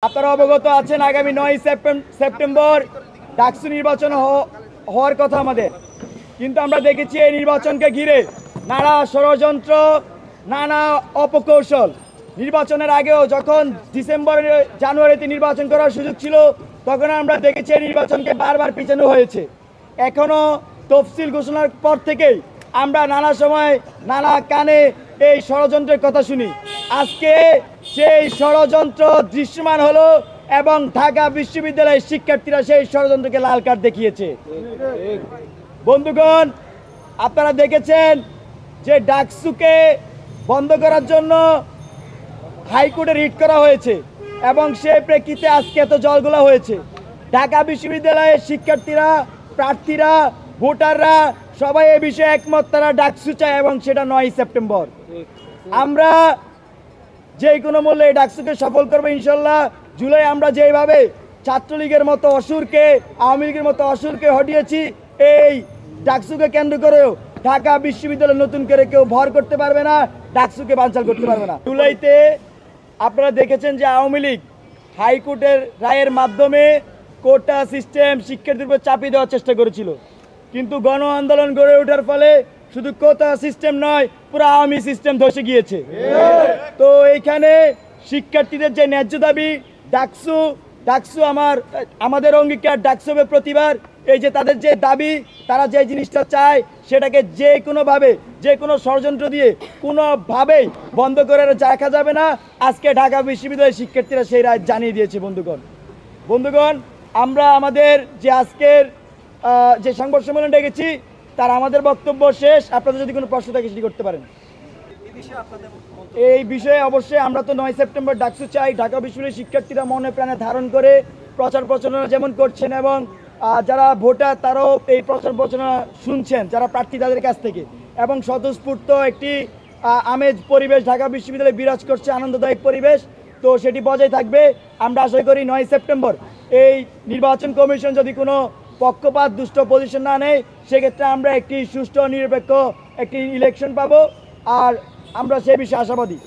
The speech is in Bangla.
আপনারা অবগত আছেন আগামী 9 সেপ্টেম্বর ডাকসু নির্বাচন হওয়ার কথা আমাদের, কিন্তু আমরা দেখেছি এই নির্বাচনকে ঘিরে নানা ষড়যন্ত্র, নানা অপকৌশল। নির্বাচনের আগেও যখন জানুয়ারিতে নির্বাচন করার সুযোগ ছিল, তখন আমরা দেখেছি এই নির্বাচনকে বারবার পিছানো হয়েছে। এখনও তফসিল ঘোষণার পর থেকেই আমরা নানা সময় নানা কানে এই ষড়যন্ত্রের কথা শুনি। আজকে সেই ষড়যন্ত্র দৃশ্যমান হলো এবং ঢাকা বিশ্ববিদ্যালয়ের শিক্ষার্থীরা সেই ষড়যন্ত্রকে লাল কার্ড দেখিয়েছে। বন্ধুগণ, আপনারা দেখেছেন যে ডাকসুকে বন্ধ করার জন্য হাইকোর্টে রিট করা হয়েছে এবং সেই প্রেক্ষিতে আজকে এত জলঘোলা হয়েছে। ঢাকা বিশ্ববিদ্যালয়ের শিক্ষার্থীরা, প্রার্থীরা, ভোটাররা সবাই এই বিষয়ে একমত, তারা ডাকসু চায় এবং সেটা 9 সেপ্টেম্বর। আমরা যে কোনো মূল্যে এই ডাকসুকে সফল করবো ইনশাল্লাহ। জুলাই আমরা যেভাবে ছাত্রলীগের মতো অসুরকে, আওয়ামী লীগের মতো অসুরকে হটিয়েছি, এই ডাকসুকে কেন্দ্র করেও ঢাকা বিশ্ববিদ্যালয় নতুন করে কেউ ভর করতে পারবে না, ডাকসুকে বানচাল করতে পারবে না। জুলাইতে আপনারা দেখেছেন যে আওয়ামী লীগ হাইকোর্টের রায়ের মাধ্যমে কোটা সিস্টেম শিক্ষার্থীদের উপর চাপিয়ে দেওয়ার চেষ্টা করেছিল, কিন্তু গণ আন্দোলন গড়ে ওঠার ফলে শুধু কোটা সিস্টেম নয়, পুরো আওয়ামী সিস্টেম ধসে গিয়েছে। তো এইখানে শিক্ষার্থীদের যে ন্যায্য দাবি, ডাকসু আমাদের অঙ্গীকার, ডাকসু হবে প্রতিবার। এই যে তাদের যে দাবি, তারা যে জিনিসটা চায় সেটাকে যে কোনোভাবে, যে কোনো ষড়যন্ত্র দিয়ে কোনোভাবেই বন্ধ করে রাখা যাবে না। আজকে ঢাকা বিশ্ববিদ্যালয়ের শিক্ষার্থীরা সেই রায় জানিয়ে দিয়েছে। বন্ধুগণ, আমরা আমাদের যে আজকের যে সংবাদ সম্মেলন ডেকেছি তার আমাদের বক্তব্য শেষ। আপনাদের যদি কোনো প্রশ্ন থাকে সেটি করতে পারেন। এই বিষয়ে অবশ্যই আমরা তো 9 সেপ্টেম্বর ডাকসু চাই। ঢাকা বিশ্ববিদ্যালয়ের শিক্ষার্থীরা মনে প্রাণে ধারণ করে প্রচার প্রচারণা যেমন করছেন এবং যারা ভোটার তারাও এই প্রচার প্রচারণা শুনছেন, যারা প্রার্থী তাদের কাছ থেকে, এবং স্বতঃস্ফূর্ত একটি আমেজ পরিবেশ ঢাকা বিশ্ববিদ্যালয়ে বিরাজ করছে, আনন্দদায়ক পরিবেশ। তো সেটি বজায় থাকবে। আমরা আশা করি 9 সেপ্টেম্বর এই নির্বাচন কমিশন যদি কোনো পক্ষপাত দুষ্ট পজিশন না নেয়, সেক্ষেত্রে আমরা একটি সুষ্ঠু নিরপেক্ষ একটি ইলেকশন পাবো, আর আমরা সে বিষয়ে আশাবাদী।